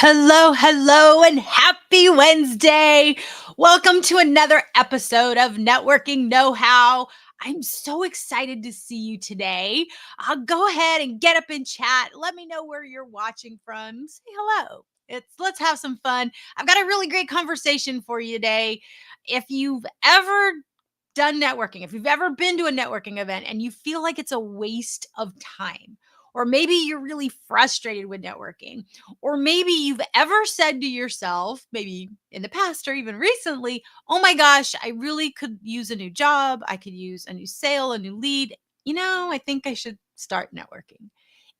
Hello, hello, and happy Wednesday. Welcome to another episode of Networking Know How. I'm so excited to see you today. Go ahead and get up and chat. Let me know where you're watching from. Say hello. Let's have some fun. I've got a really great conversation for you today. If you've ever done networking, if you've ever been to a networking event and you feel like it's a waste of time, or maybe you're really frustrated with networking, or maybe you've ever said to yourself, maybe in the past or even recently, oh my gosh, I really could use a new job. I could use a new sale, a new lead. I think I should start networking.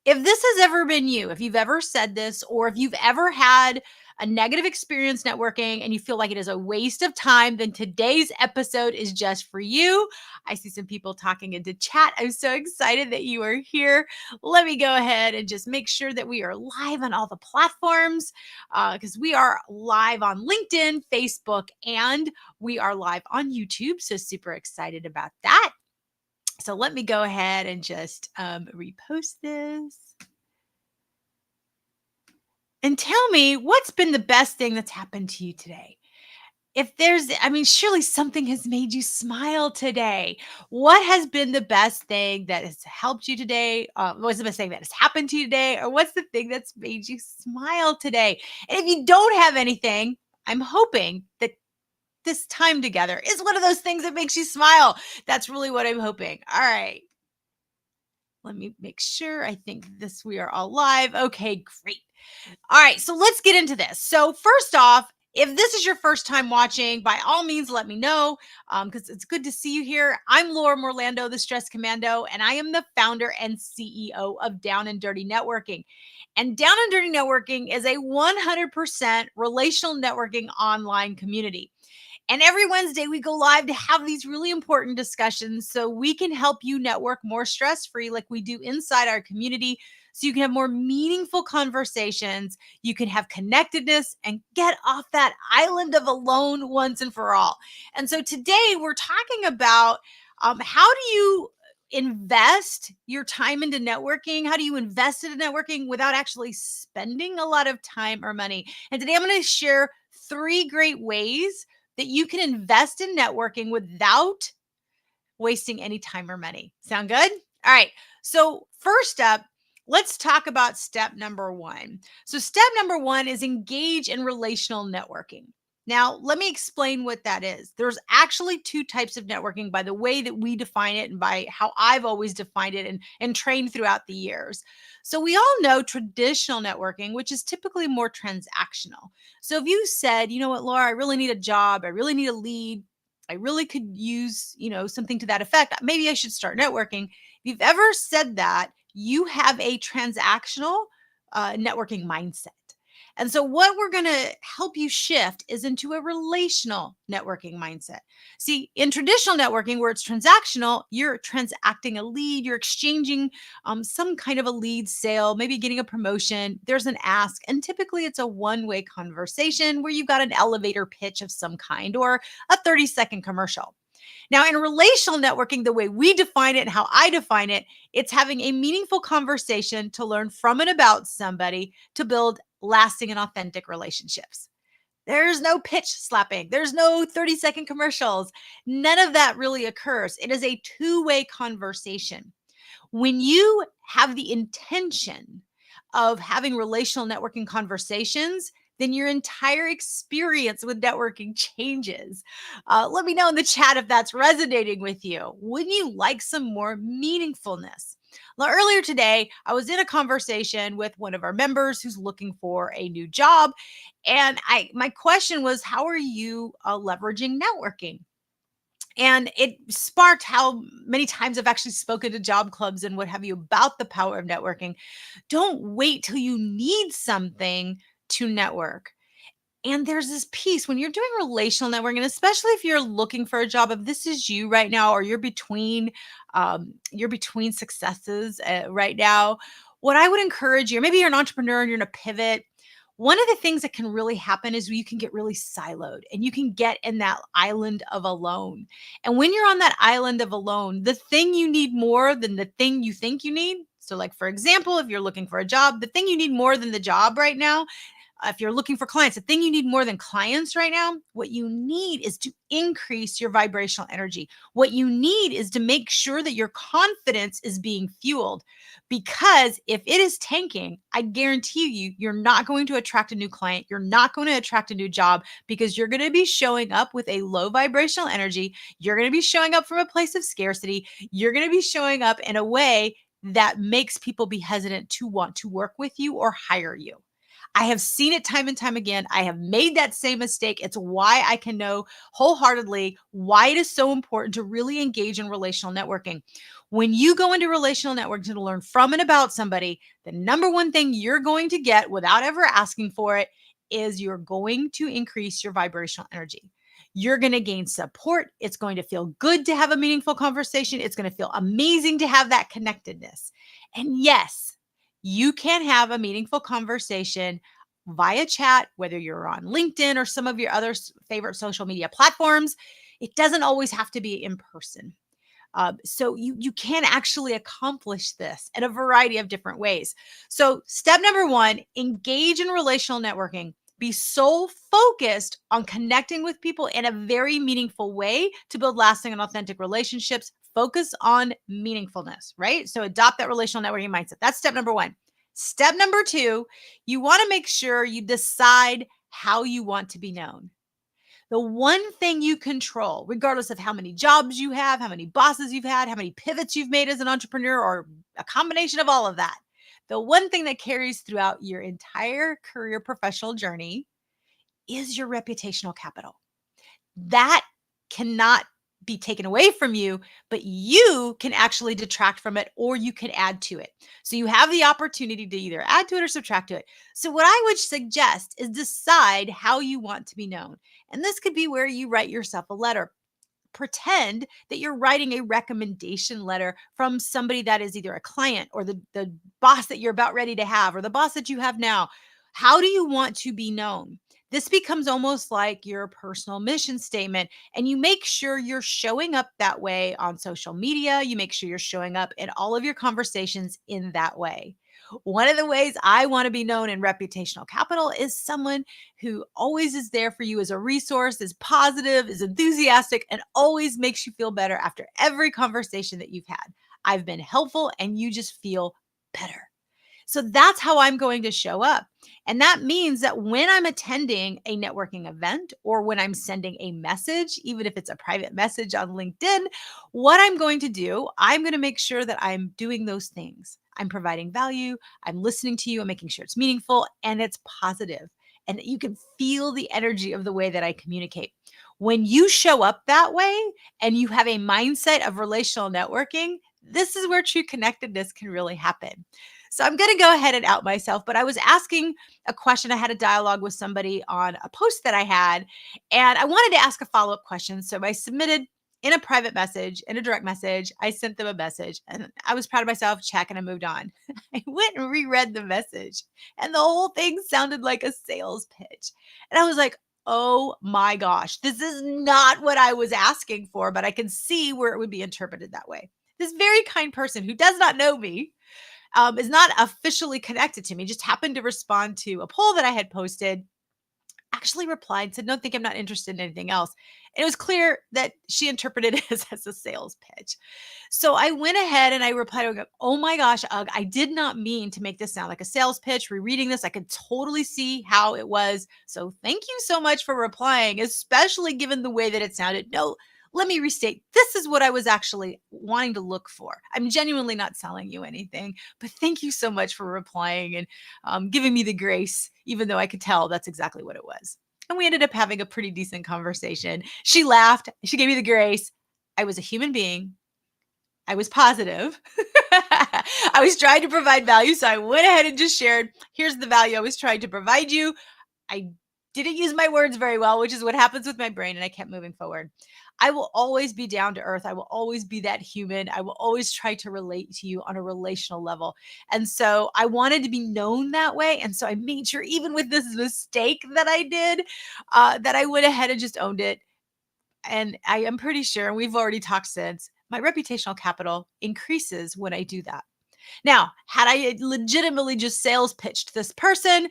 If this has ever been you, if you've ever said this, or if you've ever had a negative experience networking and you feel like it is a waste of time, then today's episode is just for you. I see some people talking into chat. I'm so excited that you are here. Let me go ahead and just make sure that we are live on all the platforms because we are live on LinkedIn, Facebook, and we are live on YouTube. So super excited about that. So let me go ahead and just repost this. And tell me what's been the best thing that's happened to you today? Surely something has made you smile today. What has been the best thing that has helped you today? What's the best thing that has happened to you today? Or what's the thing that's made you smile today? And if you don't have anything, I'm hoping that this time together is one of those things that makes you smile. That's really what I'm hoping. All right. Let me make sure. I think we are all live. Okay, great. All right, so let's get into this. So first off, if this is your first time watching, by all means, let me know because it's good to see you here. I'm Laura Morlando, the Stress Commando, and I am the founder and CEO of Down and Dirty Networking. And Down and Dirty Networking is a 100% relational networking online community. And every Wednesday, we go live to have these really important discussions so we can help you network more stress free, like we do inside our community. So you can have more meaningful conversations, you can have connectedness, and get off that island of alone once and for all. And so today, we're talking about how do you invest your time into networking? How do you invest into networking without actually spending a lot of time or money? And today, I'm going to share 3 great ways that you can invest in networking without wasting any time or money. Sound good? All right. So, first up, let's talk about step number 1. So, step number 1 is engage in relational networking. Now, let me explain what that is. There's actually 2 types of networking by the way that we define it and by how I've always defined it and trained throughout the years. So, we all know traditional networking, which is typically more transactional. So, if you said, you know what, Laura, I really need a job, I really need a lead, I really could use, something to that effect. Maybe I should start networking. If you've ever said that, you have a transactional networking mindset. And so, what we're going to help you shift is into a relational networking mindset. See, in traditional networking, where it's transactional, you're transacting a lead, you're exchanging some kind of a lead sale, maybe getting a promotion. There's an ask, and typically it's a one-way conversation where you've got an elevator pitch of some kind or a 30-second commercial. Now, in relational networking, the way we define it and how I define it, it's having a meaningful conversation to learn from and about somebody to build lasting and authentic relationships. There's no pitch slapping. There's no 30-second commercials. None of that really occurs. It is a two-way conversation. When you have the intention of having relational networking conversations, then your entire experience with networking changes. Let me know in the chat if that's resonating with you. Wouldn't you like some more meaningfulness? Well, earlier today, I was in a conversation with one of our members who's looking for a new job. And my question was, how are you leveraging networking? And it sparked how many times I've actually spoken to job clubs and what have you about the power of networking. Don't wait till you need something to network. And there's this piece when you're doing relational networking, and especially if you're looking for a job, if this is you right now, or you're between successes right now, what I would encourage you, or maybe you're an entrepreneur and you're in a pivot. One of the things that can really happen is you can get really siloed and you can get in that island of alone. And when you're on that island of alone, the thing you need more than the thing you think you need. So, like, for example, if you're looking for a job, the thing you need more than the job right now If you're looking for clients, the thing you need more than clients right now, what you need is to increase your vibrational energy. What you need is to make sure that your confidence is being fueled. Because if it is tanking, I guarantee you, you're not going to attract a new client. You're not going to attract a new job because you're going to be showing up with a low vibrational energy. You're going to be showing up from a place of scarcity. You're going to be showing up in a way that makes people be hesitant to want to work with you or hire you. I have seen it time and time again. I have made that same mistake. It's why I can know wholeheartedly why it is so important to really engage in relational networking. When you go into relational networking to learn from and about somebody, the number one thing you're going to get without ever asking for it is you're going to increase your vibrational energy. You're going to gain support. It's going to feel good to have a meaningful conversation. It's going to feel amazing to have that connectedness. And yes, you can have a meaningful conversation via chat, whether you're on LinkedIn or some of your other favorite social media platforms. It doesn't always have to be in person. So you can actually accomplish this in a variety of different ways. So step number one, engage in relational networking. Be so focused on connecting with people in a very meaningful way to build lasting and authentic relationships. Focus on meaningfulness, right? So adopt that relational networking mindset. That's step number one. Step number two, you want to make sure you decide how you want to be known. The one thing you control, regardless of how many jobs you have, how many bosses you've had, how many pivots you've made as an entrepreneur, or a combination of all of that, the one thing that carries throughout your entire career professional journey is your reputational capital. That cannot be taken away from you, but you can actually detract from it or you can add to it. So you have the opportunity to either add to it or subtract to it. So what I would suggest is decide how you want to be known. And this could be where you write yourself a letter. Pretend that you're writing a recommendation letter from somebody that is either a client or the boss that you're about ready to have or the boss that you have now. How do you want to be known? This becomes almost like your personal mission statement, and you make sure you're showing up that way on social media. You make sure you're showing up in all of your conversations in that way. One of the ways I want to be known in reputational capital is someone who always is there for you as a resource, is positive, is enthusiastic, and always makes you feel better after every conversation that you've had. I've been helpful and you just feel better. So that's how I'm going to show up. And that means that when I'm attending a networking event or when I'm sending a message, even if it's a private message on LinkedIn, what I'm going to do, I'm going to make sure that I'm doing those things. I'm providing value, I'm listening to you, I'm making sure it's meaningful and it's positive, and that you can feel the energy of the way that I communicate. When you show up that way and you have a mindset of relational networking, this is where true connectedness can really happen. So I'm going to go ahead and out myself, but I was asking a question. I had a dialogue with somebody on a post that I had, and I wanted to ask a follow-up question. So I submitted in a private message, in a direct message, I sent them a message and I was proud of myself, check, and I moved on. I went and reread the message and the whole thing sounded like a sales pitch. And I was like, oh my gosh, this is not what I was asking for, but I can see where it would be interpreted that way. This very kind person who does not know me is not officially connected to me, just happened to respond to a poll that I had posted, actually replied, said, no, think I'm not interested in anything else. And it was clear that she interpreted it as a sales pitch. So I went ahead and I replied, I go, oh my gosh, Ugh, I did not mean to make this sound like a sales pitch. Rereading this, I could totally see how it was. So thank you so much for replying, especially given the way that it sounded. No, let me restate, this is what I was actually wanting to look for. I'm genuinely not selling you anything, but thank you so much for replying and giving me the grace, even though I could tell that's exactly what it was. And we ended up having a pretty decent conversation. She laughed. She gave me the grace. I was a human being. I was positive. I was trying to provide value. So I went ahead and just shared, here's the value I was trying to provide you. I didn't use my words very well, which is what happens with my brain. And I kept moving forward. I will always be down to earth. I will always be that human. I will always try to relate to you on a relational level. And so I wanted to be known that way. And so I made sure, even with this mistake that I did, that I went ahead and just owned it. And I am pretty sure, and we've already talked since, my reputational capital increases when I do that. Now, had I legitimately just sales pitched this person,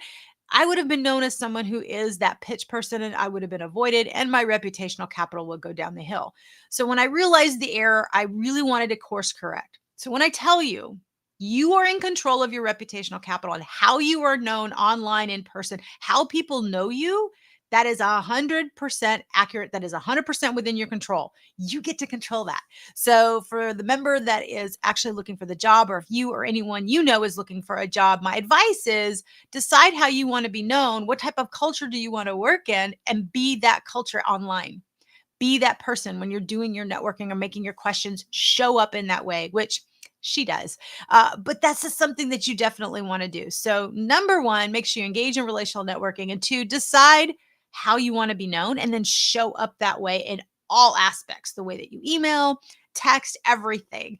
I would have been known as someone who is that pitch person, and I would have been avoided, and my reputational capital would go down the hill. So when I realized the error, I really wanted to course correct. So when I tell you, you are in control of your reputational capital and how you are known online, in person, how people know you, that is 100% accurate. That is 100% within your control. You get to control that. So for the member that is actually looking for the job, or if you or anyone you know is looking for a job, my advice is decide how you want to be known. What type of culture do you want to work in, and be that culture online. Be that person when you're doing your networking or making your questions show up in that way, which she does. But that's just something that you definitely want to do. So, number one, make sure you engage in relational networking. And two, decide how you want to be known and then show up that way in all aspects, the way that you email, text, everything.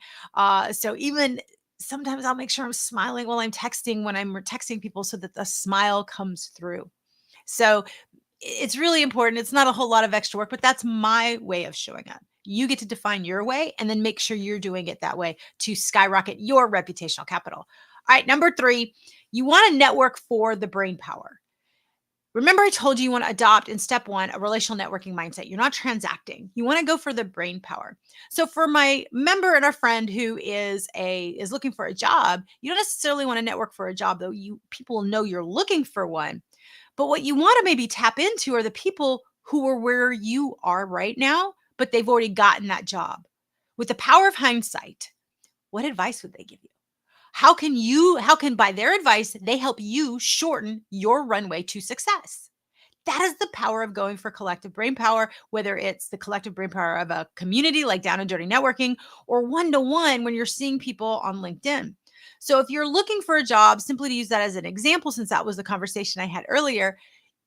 So, even sometimes I'll make sure I'm smiling while I'm texting when I'm texting people so that the smile comes through. So, it's really important. It's not a whole lot of extra work, but that's my way of showing up. You get to define your way and then make sure you're doing it that way to skyrocket your reputational capital. All right, number three, you want to network for the brain power. Remember, I told you you want to adopt in step one a relational networking mindset. You're not transacting. You want to go for the brain power. So, for my member and our friend who is looking for a job, you don't necessarily want to network for a job, though. People will know you're looking for one. But what you want to maybe tap into are the people who are where you are right now, but they've already gotten that job. With the power of hindsight, what advice would they give you? How can by their advice, they help you shorten your runway to success? That is the power of going for collective brain power, whether it's the collective brain power of a community like Down and Dirty Networking, or one to one when you're seeing people on LinkedIn. So if you're looking for a job, simply to use that as an example, since that was the conversation I had earlier,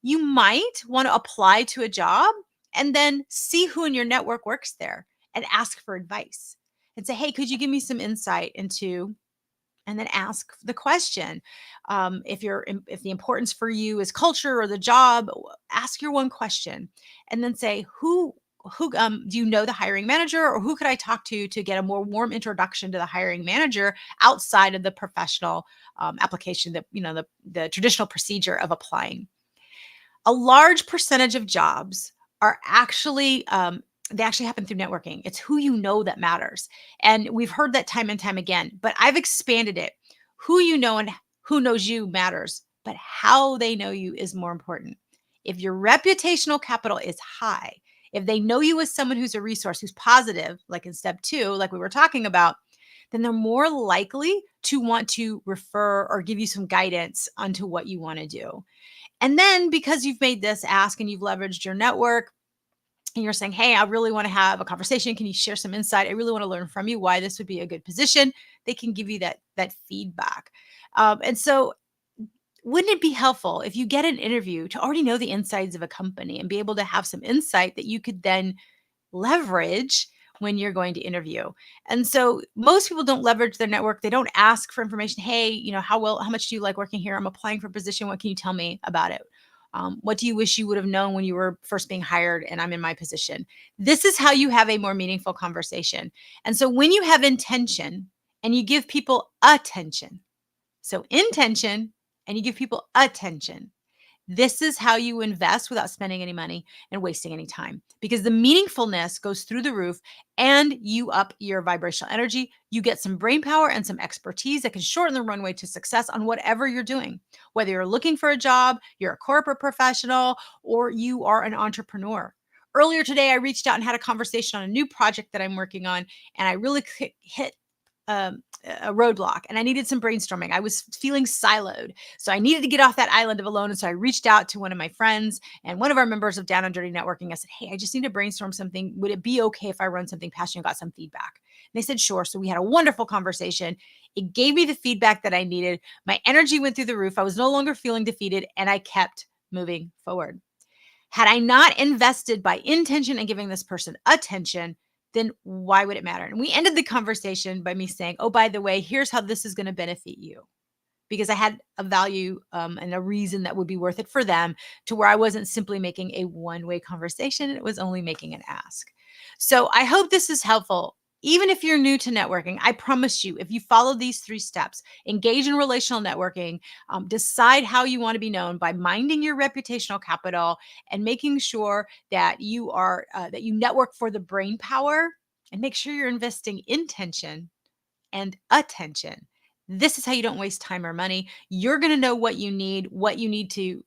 you might want to apply to a job and then see who in your network works there and ask for advice and say, hey, could you give me some insight into, and then ask the question. If the importance for you is culture or the job, ask your one question, and then say, who do you know the hiring manager, or who could I talk to get a more warm introduction to the hiring manager outside of the professional application, that the traditional procedure of applying. A large percentage of jobs are actually they actually happen through networking. It's who you know that matters. And we've heard that time and time again, but I've expanded it. Who you know and who knows you matters, but how they know you is more important. If your reputational capital is high, if they know you as someone who's a resource, who's positive, like in step two, like we were talking about, then they're more likely to want to refer or give you some guidance onto what you want to do. And then because you've made this ask and you've leveraged your network, and you're saying, hey, I really want to have a conversation. Can you share some insight? I really want to learn from you why this would be a good position. They can give you that feedback. And so wouldn't it be helpful if you get an interview to already know the insides of a company and be able to have some insight that you could then leverage when you're going to interview? And so most people don't leverage their network. They don't ask for information. Hey, how much do you like working here? I'm applying for a position. What can you tell me about it? What do you wish you would have known when you were first being hired and I'm in my position? This is how you have a more meaningful conversation. And so when you have intention and you give people attention, so intention and you give people attention, this is how you invest without spending any money and wasting any time, because the meaningfulness goes through the roof and you up your vibrational energy. You get some brain power and some expertise that can shorten the runway to success on whatever you're doing, whether you're looking for a job, you're a corporate professional, or you are an entrepreneur. Earlier today, I reached out and had a conversation on a new project that I'm working on, and I really hit a roadblock and I needed some brainstorming. I was feeling siloed. So I needed to get off that island of alone. And so I reached out to one of my friends and one of our members of Down and Dirty Networking. I said, hey, I just need to brainstorm something. Would it be okay if I run something past you and got some feedback? And they said, sure. So we had a wonderful conversation. It gave me the feedback that I needed. My energy went through the roof. I was no longer feeling defeated and I kept moving forward. Had I not invested by intention and giving this person attention, then why would it matter? And we ended the conversation by me saying, oh, by the way, here's how this is going to benefit you. Because I had a value and a reason that would be worth it for them, to where I wasn't simply making a one-way conversation. It was only making an ask. So I hope this is helpful. Even if you're new to networking, I promise you, if you follow these 3 steps, engage in relational networking, decide how you want to be known by minding your reputational capital and making sure that you network for the brain power, and make sure you're investing intention and attention. This is how you don't waste time or money. You're going to know what you need to,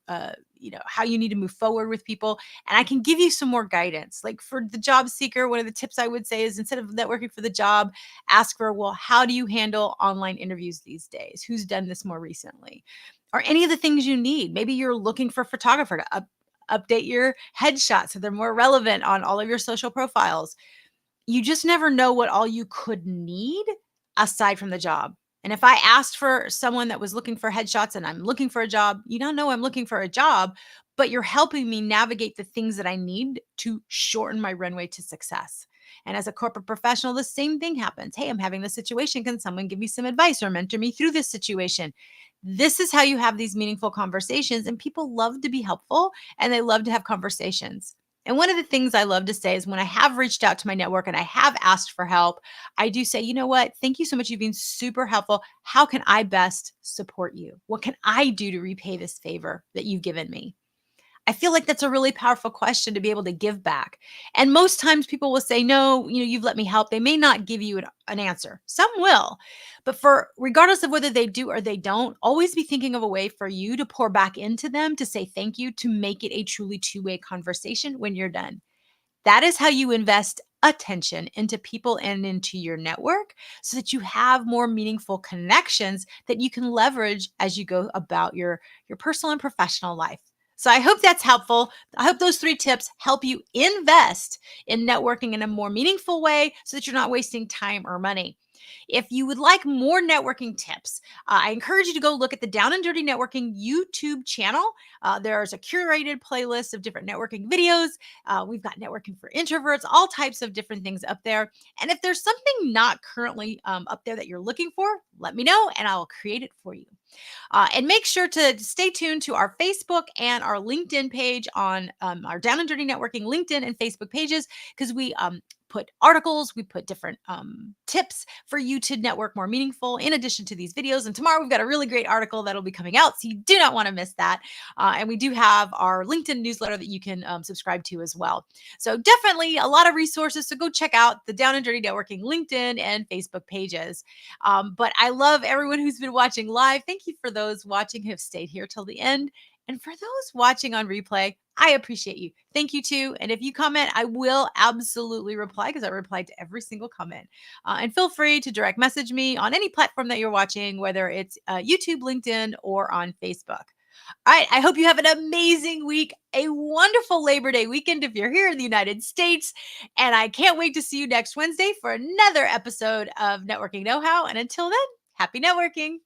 how you need to move forward with people. And I can give you some more guidance. Like for the job seeker, one of the tips I would say is instead of networking for the job, ask for, well, how do you handle online interviews these days? Who's done this more recently? Or any of the things you need. Maybe you're looking for a photographer to update your headshots so they're more relevant on all of your social profiles. You just never know what all you could need aside from the job. And if I asked for someone that was looking for headshots and I'm looking for a job, you don't know I'm looking for a job, but you're helping me navigate the things that I need to shorten my runway to success. And as a corporate professional, the same thing happens. Hey, I'm having this situation. Can someone give me some advice or mentor me through this situation? This is how you have these meaningful conversations. And people love to be helpful and they love to have conversations. And one of the things I love to say is when I have reached out to my network and I have asked for help, I do say, you know what? Thank you so much. You've been super helpful. How can I best support you? What can I do to repay this favor that you've given me? I feel like that's a really powerful question to be able to give back. And most times people will say, no, you've let me help. They may not give you an answer. Some will. But for regardless of whether they do or they don't, always be thinking of a way for you to pour back into them to say thank you, to make it a truly two-way conversation when you're done. That is how you invest attention into people and into your network so that you have more meaningful connections that you can leverage as you go about your personal and professional life. So I hope that's helpful. I hope those 3 tips help you invest in networking in a more meaningful way so that you're not wasting time or money. If you would like more networking tips, I encourage you to go look at the Down and Dirty Networking YouTube channel. There's a curated playlist of different networking videos. We've got networking for introverts, all types of different things up there. And if there's something not currently up there that you're looking for, let me know and I'll create it for you. And make sure to stay tuned to our Facebook and our LinkedIn page on our Down and Dirty Networking LinkedIn and Facebook pages because we put articles, we put different tips for you to network more meaningful in addition to these videos. And tomorrow we've got a really great article that'll be coming out. So you do not want to miss that. And we do have our LinkedIn newsletter that you can subscribe to as well. So definitely a lot of resources. So go check out the Down and Dirty Networking LinkedIn and Facebook pages. But I love everyone who's been watching live. Thank you for those watching who have stayed here till the end. And for those watching on replay, I appreciate you. Thank you too. And if you comment, I will absolutely reply because I reply to every single comment. And feel free to direct message me on any platform that you're watching, whether it's YouTube, LinkedIn, or on Facebook. All right. I hope you have an amazing week, a wonderful Labor Day weekend if you're here in the United States. And I can't wait to see you next Wednesday for another episode of Networking Know How. And until then, happy networking.